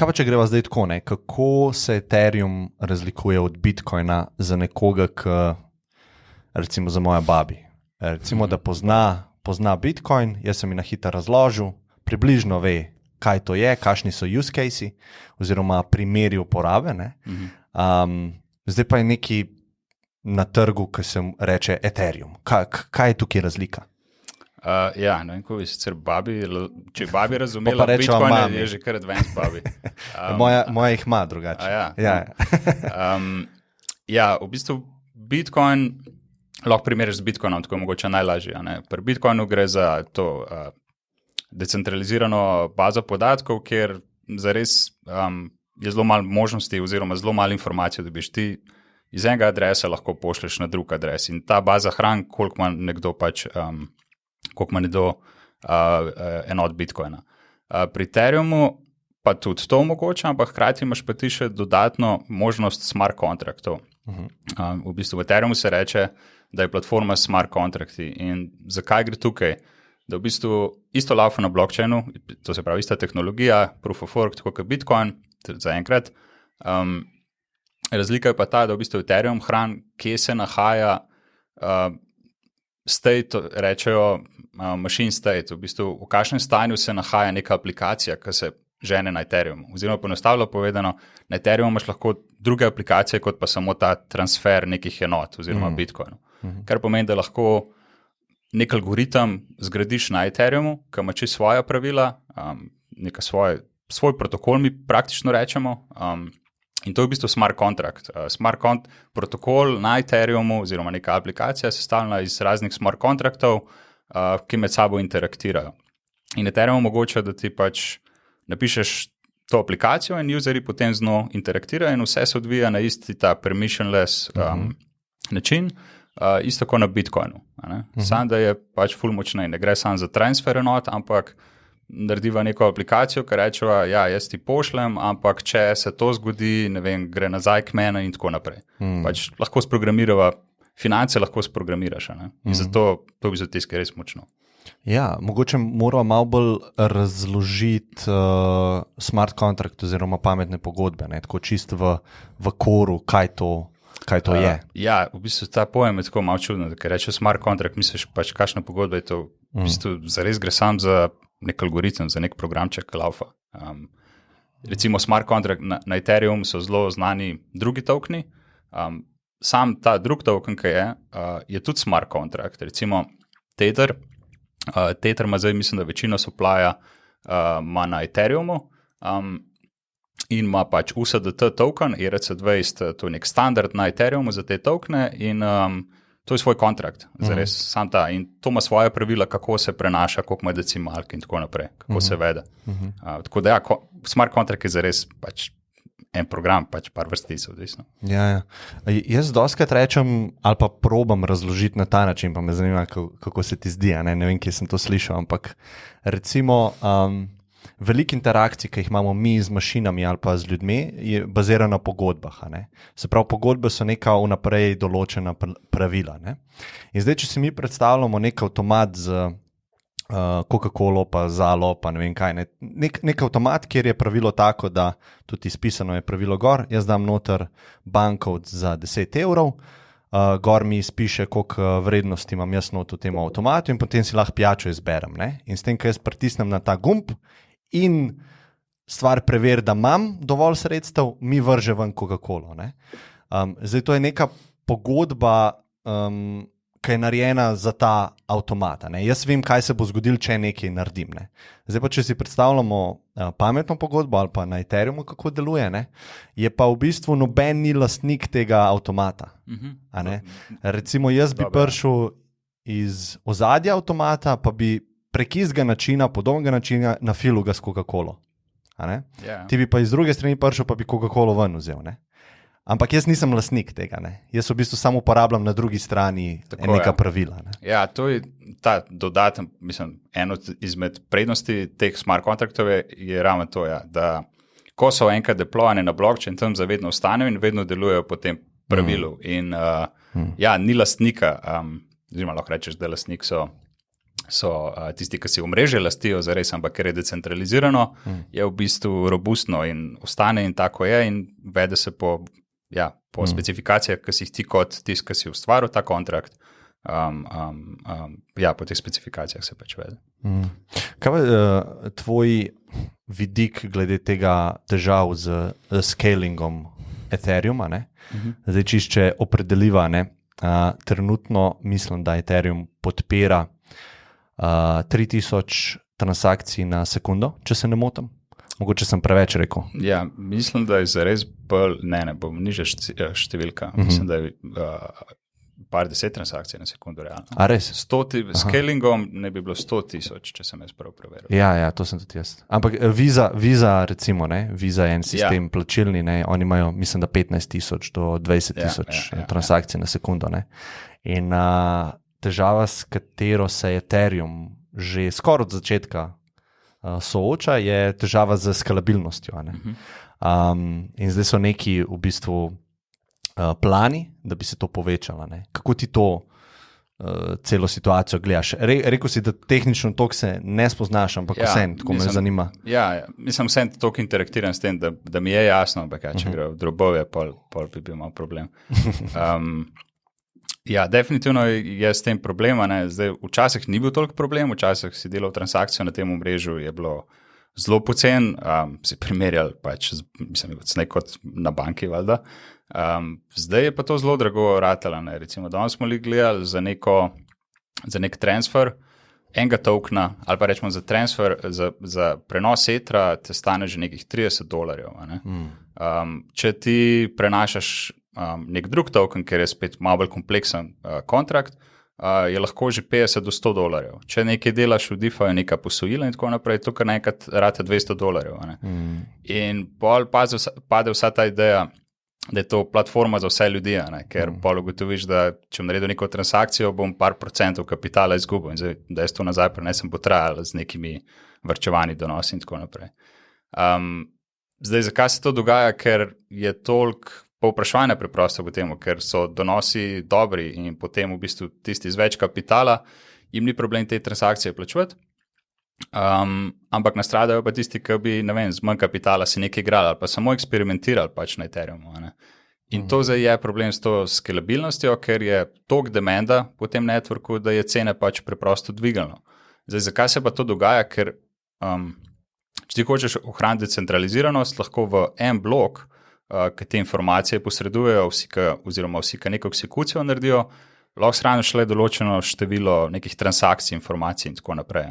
Kaj pa, če greva zdaj tako, ne? Kako se Ethereum razlikuje od Bitcoina za nekoga, ki, recimo za moja babi, recimo, da pozna Bitcoin, jaz sem ji na hitro razložil, približno ve, kaj to je, kakšni so use case oziroma primeri uporabe, ne? Zdaj pa je neki na trgu, ki se reče Ethereum. Kaj je tukaj razlika? Ja, ne vem, ko bi sicer če babi razumela Bitcoin, je že kar advanced babi. Moja jih ima drugače. Ja, v bistvu Bitcoin, lahko primeriš z Bitcoinom, tako je mogoče najlažje. Pri Bitcoinu gre za to decentralizirano bazo podatkov, kjer zares je zelo malo možnosti oziroma zelo malo informacij, da biš ti iz enega adresa lahko pošleš na drug adres. In ta baza hran, koliko ima nekdo enot Bitcoina. Pri Ethereumu pa tudi to omogoča, ampak hkrati imaš pa ti še dodatno možnost smart kontraktov. V bistvu v Ethereumu se reče, da je platforma smart kontrakti. In zakaj gre tukaj? Da v bistvu isto laufa na blockchainu, to se pravi ista tehnologija, proof of work, tako kot Bitcoin, zaenkrat. Razlika je pa ta, da v bistvu Ethereum hran, kje se nahaja state, rečejo machine state, v bistvu v kakšnem stanju se nahaja neka aplikacija, ki se žene na Ethereumu. Oziroma poenostavljeno povedano, na Ethereumu imaš lahko druge aplikacije, kot pa samo ta transfer nekih enot oziroma Bitcoinu. Kar pomeni, da lahko nek algoritem zgradiš na Ethereumu, ki ima čisto svoja pravila, neka svoj protokol mi praktično rečemo, in to je v bistvu smart contract. Protokol na Ethereumu oziroma neka aplikacija sestavljena iz raznih smart kontraktov, ki med sabo interaktirajo. In Ethereum omogoča, da ti pač napišeš to aplikacijo in useri potem z njo interaktirajo in vse se odvija na isti ta permissionless način, isto kot na Bitcoinu. Sam, da je pač ful močnej. Ne gre samo za transfer enot, ampak narediva neko aplikacijo, ki rečeva, ja, jaz ti pošljem, ampak če se to zgodi, ne vem, gre nazaj k meni in tako naprej. Pač lahko sprogramirava, finance lahko sprogramiraš. In zato to bi za tiskaj res močno. Ja, mogoče moramo malo bolj razložiti smart contract oziroma pametne pogodbe, ne? Tako čisto v koru, kaj to je. Ja, v bistvu ta pojem je tako malo čudno, da ker reče smart contract, misliš pač, kakšna pogodba je to, v bistvu zares gre sam za nek algoritem, za nek programček laufa. Recimo smart contract na Ethereum so zelo znani drugi tokeni, sam ta drug token, ki je tudi smart contract, recimo Tether ima zdaj, mislim, da večino supplya ima na Ethereumu in ima pač USDT token, ERC20, to je nek standard na Ethereumu za te tokene in to je svoj kontrakt, zares sam ta. In to ima svoje pravila, kako se prenaša, koliko ima decimalk in tako naprej, kako se vede. Tako da ja, smart contract je zares pač en program, pač par vrstic, odvisno. Ja. Jaz dostikrat rečem, ali pa probam razložiti na ta način, pa me zanima, kako se ti zdi, ne vem, kje sem to slišal, ampak recimo veliko interakcij, ki jih imamo mi z mašinami ali pa z ljudmi, je bazirano na pogodbah. Se pravi, pogodbe so neka vnaprej določena pravila. In zdaj, če si mi predstavljamo nek avtomat z Coca-Colo, pa Zalo, pa ne vem kaj. Nek avtomat, kjer je pravilo tako, da tudi izpisano je pravilo gor, jaz dam noter bankovc za 10 €, gor mi izpiše, koliko vrednosti imam jaz not v tem avtomatu in potem si lahko pijačo izberem. In s tem, ko jaz pritisnem na ta gumb in stvar preveri, da imam dovolj sredstev, mi vrže ven Coca-Colo. Zdaj, to je neka pogodba, ki je narejena za ta avtomat. Jaz vem, kaj se bo zgodilo, če nekaj naredim. Zdaj pa, če si predstavljamo pametno pogodbo ali pa na Ethereumu, kako deluje, je pa v bistvu noben ni lastnik tega avtomata. Recimo, jaz bi prišel iz ozadja avtomata, pa bi prek istega načina, podobnega načina, nafilu ga s Coca-Colo. Ti bi pa iz druge strani prišel, pa bi Coca-Colo ven vzel. Ampak jaz nisem lastnik tega. Jaz v bistvu samo uporabljam na drugi strani neka pravila. Ja, to je ta dodaten, mislim, eno izmed prednosti teh smart kontraktov je ravno to, da ko so enkrat deployane na blockchain, tam zavedno ostanejo in vedno delujejo po tem pravilu. In ja, ni lastnika, oziroma lahko rečeš, da lastnik so so tisti, ki si omrežje lastijo zares, ampak ker je decentralizirano, je v bistvu robustno in ostane in tako je in vede se po specifikacijah, ki si jih ti kot tisti, ki si ustvaril ta kontrakt, po teh specifikacijah se pač vede. Kaj je tvoj vidik glede tega težav z scalingom Ethereuma, ne? Zdaj čišče opredeliva, ne? Trenutno mislim, da Ethereum podpira 3000 transakcij na sekundo, če se ne motim. Mogoče sem preveč rekel. Ja, mislim, da je zares bolj, ne bom nižja številka, mislim, da je par 10 transakcij na sekundo realno. A res? Scalingom ne bi bilo 100,000, če sem jaz prav preveril. Ja, to sem tudi jaz. Ampak Visa recimo, ne? Visa je en sistem plačilni, ne? Oni imajo, mislim, da 15,000 do 20,000 transakcij na sekundo, ne? In težava, s katero se Ethereum že skoraj od začetka sooča, je težava z skalabilnostjo. In zdaj so neki v bistvu plani, da bi se to povečalo. Ne? Kako ti to celo situacijo gledaš? Rekel si, da tehnično toliko se ne spoznaš, ampak vsem, tako me zanima. Ja, mislim, vsem toliko interaktiram s tem, da mi je jasno, ampak če gre v drobove, pol bi bil malo problem. Ja, definitivno je s tem problema. Zdaj, včasih ni bil toliko problem, včasih si delal transakcijo na tem omrežju, je bilo zelo pocen, si primerjal pač, mislim, kot na banki, valjda. Zdaj je pa to zelo drago ratalo. Recimo, danes smo gledali za nek transfer enega tokena, ali pa rečemo za transfer, za prenos Etra te stane že nekih $30. Če ti prenašaš nek drug token, ker je spet malo bolj kompleksen kontrakt, je lahko že $50 do $100. Če nekaj delaš v DeFi, neka posojila in tako naprej, to kar nekrat rata $200. In pol pade vsa ta ideja, da je to platforma za vse ljudi, ker pol ugotoviš, da če bom naredil neko transakcijo, bom par procentov kapitala izgubil in da jaz to nazaj prenesem potrajal z nekimi varčevanji donosi in tako naprej. Zdaj, zakaj se to dogaja? Ker je toliko povpraševanja preprosto po temu, ker so donosi dobri in potem v bistvu tisti z več kapitala, jim ni problem te transakcije plačevati, ampak nastradajo pa tisti, ki bi, ne vem, z manj kapitala si nekaj igrali ali pa samo eksperimentirali pač na Ethereumu. In to zdaj je problem s to skalabilnostjo, ker je toliko demanda po tem networku, da je cene pač preprosto dvigalno. Zdaj, zakaj se pa to dogaja? Ker če ti hočeš ohraniti decentraliziranost, lahko v en blok, ki te informacije posredujejo, vsi, ki neko eksekucijo naredijo, lahko shraniš le določeno število nekih transakcij, informacij in tako naprej.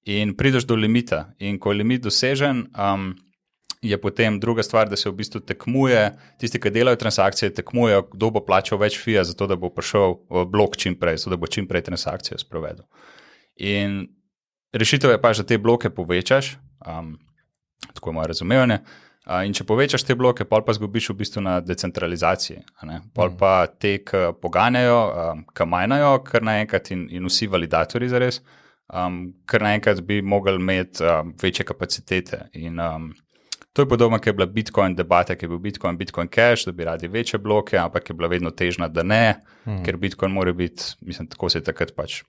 In prideš do limita. In ko je limit dosežen, je potem druga stvar, da se v bistvu tekmuje, tisti, ki delajo transakcije, tekmujejo, kdo bo plačal več fija, zato da bo prišel v blok čim prej, zato da bo čim prej transakcijo sprovedel. In rešitev je pa, da te bloke povečaš, tako je moje razumevanje. In če povečaš te bloke, pol pa zgubiš v bistvu na decentralizaciji. Pol pa te, ki poganjajo, ki majnajo, kar naenkrat in vsi validatorji zares, kar naenkrat bi mogli imeti večje kapacitete. In to je podobno, ki je bila Bitcoin debata, ki je bil Bitcoin Cash, da bi radi večje bloke, ampak je bila vedno težna, da ne, ker Bitcoin mora biti, mislim, tako se je takrat pač,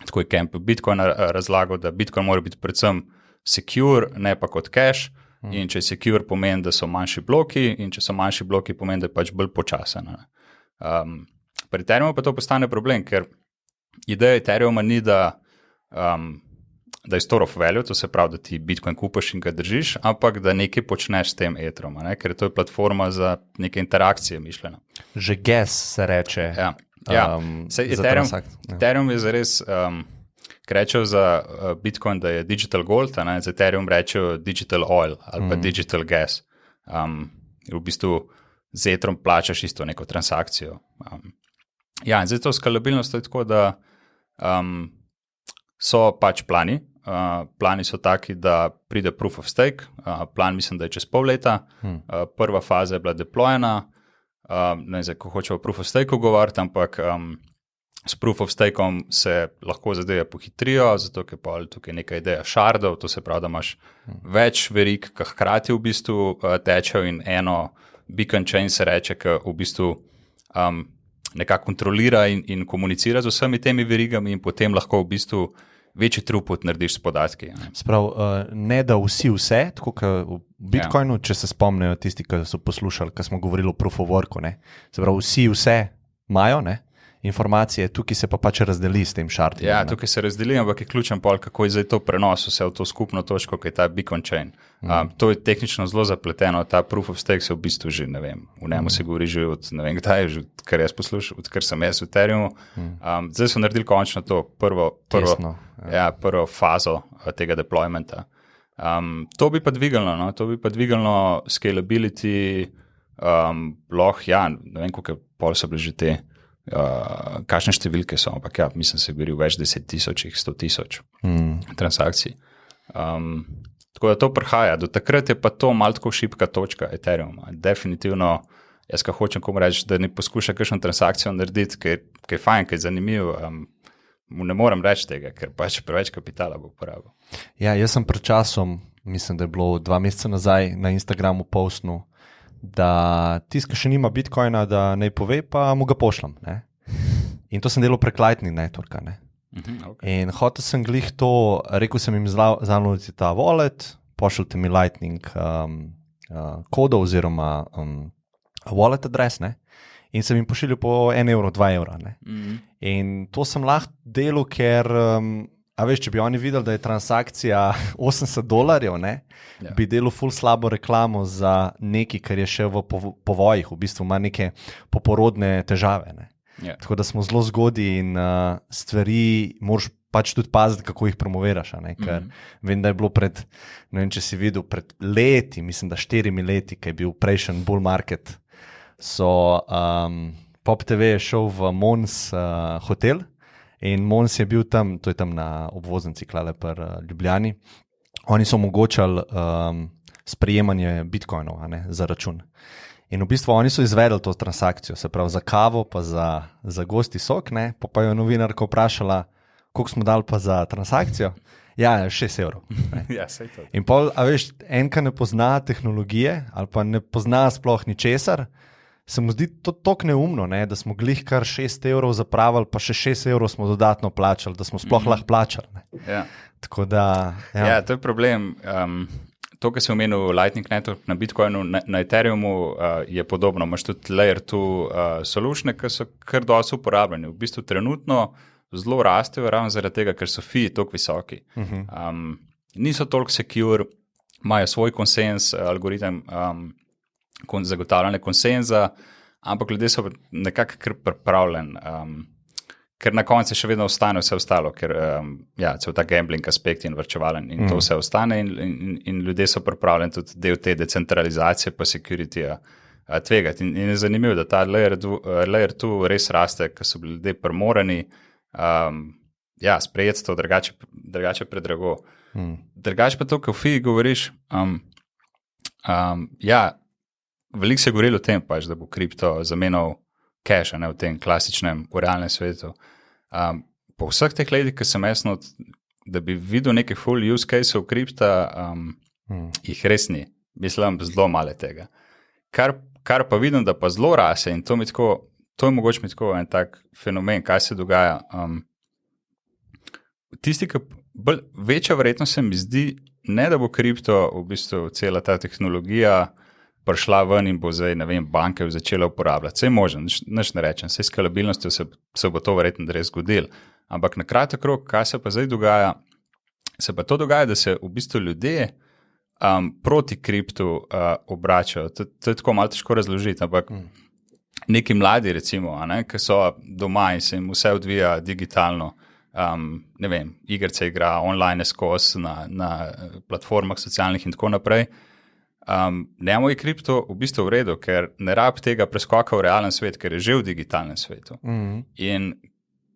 tako je Camp Bitcoin razlagal, da Bitcoin mora biti predvsem secure, ne pa kot cash. In če je secure, pomeni, da so manjši bloki, in če so manjši bloki, pomeni, da je pač bolj počasen. Pri Ethereumu pa to postane problem, ker ideja Ethereuma ni, da je store of value, to se pravi, da ti Bitcoin kupaš in ga držiš, ampak da nekaj počneš s tem Ethereum, ker to je platforma za neke interakcije mišljena. Že gas se reče. Ethereum je zares... Rečejo za Bitcoin, da je digital gold, za Ethereum rečejo digital oil ali pa digital gas. V bistvu z Ethereum plačaš isto neko transakcijo. In zdaj to skalabilnost je tako, da so pač plani. Plani so taki, da pride proof of stake. Plan mislim, da je čez pol leta. Prva faza je bila deployena. Ne vem, ko hočejo proof of stake govoriti, ampak... S proof of stakeom se lahko zadeve pohitrijo, zato ker pa tukaj neka ideja shardov, to se pravi, da imaš več verig, ki hkrati v bistvu tečejo in eno beacon chain se reče, ki v bistvu nekako kontrolira in komunicira z vsemi temi verigami in potem lahko v bistvu večji throughput narediš s podatki. Sprav, ne da vsi vse, tako kot v Bitcoinu, če se spomnijo tisti, ki so poslušali, ko smo govorili o proof of worku, ne. Se pravi, vsi vse imajo, ne, informacije, tukaj se pa pač razdeli s tem šartom. Ja, tukaj se razdeli, ampak je ključen pol, kako je zdaj to prenos vse v to skupno točko, ki je ta beacon chain. To je tehnično zelo zapleteno, ta proof of stake se v bistvu že, ne vem, v njemu se govori že od, ne vem kdaj, že odkar jaz poslušam, odkar sem jaz v Ethereumu. Zdaj so naredili končno to prvo fazo tega deploymenta. To bi pa dvigalo, no? To bi pa dvigalo scalability, ne vem, koliko pol so bili že te, kakšne številke so, ampak ja, mislim, se govori več 10,000, 100,000 transakcij. Tako da to prihaja. Do takrat je pa to malo tako šibka točka Ethereuma. Definitivno, jaz ka hočem komu reči, da ne poskuša kakšno transakcijo narediti, ki je fajn, ki je zanimiv, mu ne morem reči tega, ker pač preveč kapitala bo porabil. Ja, jaz sem pred časom, mislim, da je bilo 2 meseca nazaj na Instagramu postnul, da tiska še nima Bitcoina, da naj pove, pa mu ga pošljem. Ne? In to sem delal prek Lightning Networka. Ne? Okay. In hotel sem glih to, rekel sem jim zanuditi ta wallet, pošljite mi Lightning kodo oziroma wallet adres, ne? In sem jim pošiljal po 1 evro, 2 evra. Ne? In to sem lahko delal, ker a veš, če bi oni videli, da je transakcija $80, ne, bi delal ful slabo reklamo za nekaj, kar je še v povojih, v bistvu ima neke poporodne težave. Ne. Tako da smo zelo zgodi in stvari moraš pač tudi paziti, kako jih promoviraš. Ne, ker vem, da je bilo pred, ne vem, če si videl, pred leti, mislim, da 4 leti, ki je bil prejšen bull market, so Pop TV je šel v Mons hotel, in Mons je bil tam, to je tam na obvoznici klale pri Ljubljani. Oni so omogočali sprejemanje bitcoinov, za račun. In v bistvu oni so izvedli to transakcijo, se pravi za kavo, pa za gosti sok, ne? Pa je novinarka vprašala, koliko smo dali pa za transakcijo. Ja, 6 evrov. Ja, sej to. In pol, a veš, enka ne pozna tehnologije ali pa ne pozna sploh ničesar, se mu zdi to tako neumno, ne, da smo glih kar 6 evrov zapravili, pa še 6 evrov smo dodatno plačali, da smo sploh lahko plačali. Ne. Ja. Tako da, ja, to je problem. To, kar si omenil Lightning Network na Bitcoinu, na Ethereumu je podobno. Imaš tudi Layer 2 solutione, ki so kar dosti uporabljeni. V bistvu trenutno zelo rastejo ravno zaradi tega, ker so fee toliko visoki. Niso toliko secure, imajo svoj konsens, algoritem, zagotavljanje konsenza, ampak ljudje so nekako kar pripravljeni, ker na koncu še vedno ostane vse ostalo, ker cel ta gambling aspekt in varčevalen in to vse ostane in ljudje so pripravljeni tudi del te decentralizacije pa security-ja tvegati. In je zanimivo, da ta layer 2 res raste, ker so bili ljudje primorani sprejeti to drugače predrago. Drugače pa to, ko v FI govoriš, veliko se je govorilo o tem, pač, da bo kripto zamenjal cash, ne, v tem klasičnem, v realnem svetu. Po vseh teh letih, ki sem jaz, da bi videl neke full use case-ov kripta, jih res ni. Mislim, zelo malo tega. Kar pa vidim, da pa zelo rase in to je mogoče mi tako en tak fenomen, kaj se dogaja. Tisti, ki večja verjetnost se mi zdi, ne da bo kripto, v bistvu cela ta tehnologija prišla ven in bo zdaj, ne vem, banke začela uporabljati. Vse je možno, nič ne rečem, vse skalabilnostjo se bo to verjetno res zgodilo. Ampak na kratek rok, kaj se pa zdaj dogaja? Se pa to dogaja, da se v bistvu ljudje proti kriptu obračajo. To je tako malo težko razložiti, ampak neki mladi recimo, ki so doma in se jim vse odvija digitalno, ne vem, igrice igra, online skozi na platformah socialnih in tako naprej, njemu je kripto v bistvu v redu, ker ne rab tega preskoka v realen svet, ker je že v digitalnem svetu. In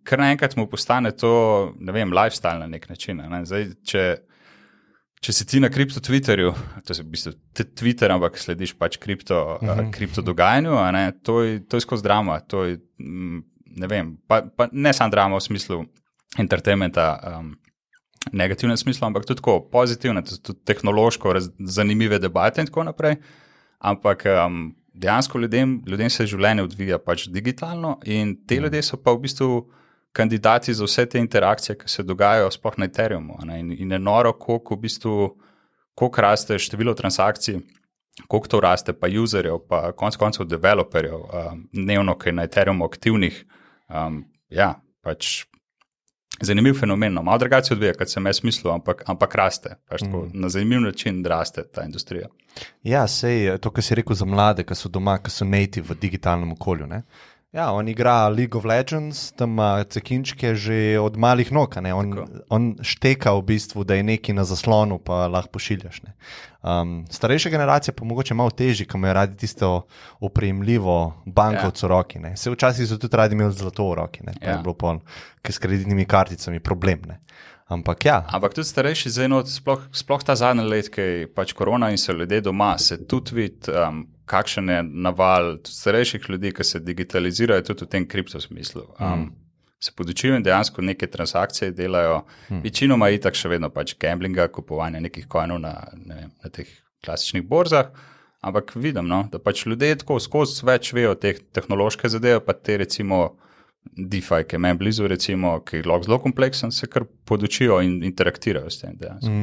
kar naenkrat mu postane to, ne vem, lifestyle na nek način. Ne? Zdaj, če si ti na kripto Twitterju, to je v bistvu Twitter, ampak slediš pač kripto dogajanju, to je skozi drama, to je, ne vem, pa ne samo drama v smislu entertainmenta, negativnem smislu, ampak tudi tako pozitivne, tudi tehnološko zanimive debate in tako naprej, ampak dejansko ljudem se življenje odvija pač digitalno in te ljudje so pa v bistvu kandidati za vse te interakcije, ki se dogajajo sploh na Ethereumu. In je noro, koliko v bistvu, koliko raste število transakcij, koliko to raste, pa userjev, pa konec koncev developerjev, dnevno, ki je na Ethereumu aktivnih. Pač zanimiv fenomen, malo drugače odvija, kot sem jaz mislil, ampak raste. Tako, na zanimiv način raste ta industrija. Ja, sej to, kar si rekel za mlade, ki so doma, ki so native v digitalnem okolju, ne? Ja, on igra League of Legends, tam ima cekinčke že od malih nog, ne? On šteka v bistvu, da je neki na zaslonu, pa lahko pošiljaš, ne? Starejša generacija pa mogoče malo težji, ki imajo radi tisto opremljivo bankovco v roki, ne? Se včasih so tudi radi imeli zlato v roki, ne? Pa je bilo pol, ker s kreditnimi karticami problem, ne? Ampak tudi starejši sploh ta zadnji let, ki je pač korona in so ljudje doma, se tudi vidi, kakšen je naval starejših ljudi, ki se digitalizirajo tudi v tem kripto smislu. Se podučijo in dejansko neke transakcije delajo, večinoma itak še vedno pač gamblinga, kupovanja nekih coinov na teh klasičnih borzah, ampak vidim, da pač ljudje tako skozi več vejo teh tehnološke zadeve, pa te recimo DeFi, ki je meni blizu, recimo, ki je lahko zelo kompleksen, se kar podučijo in interaktirajo s tem dejansko.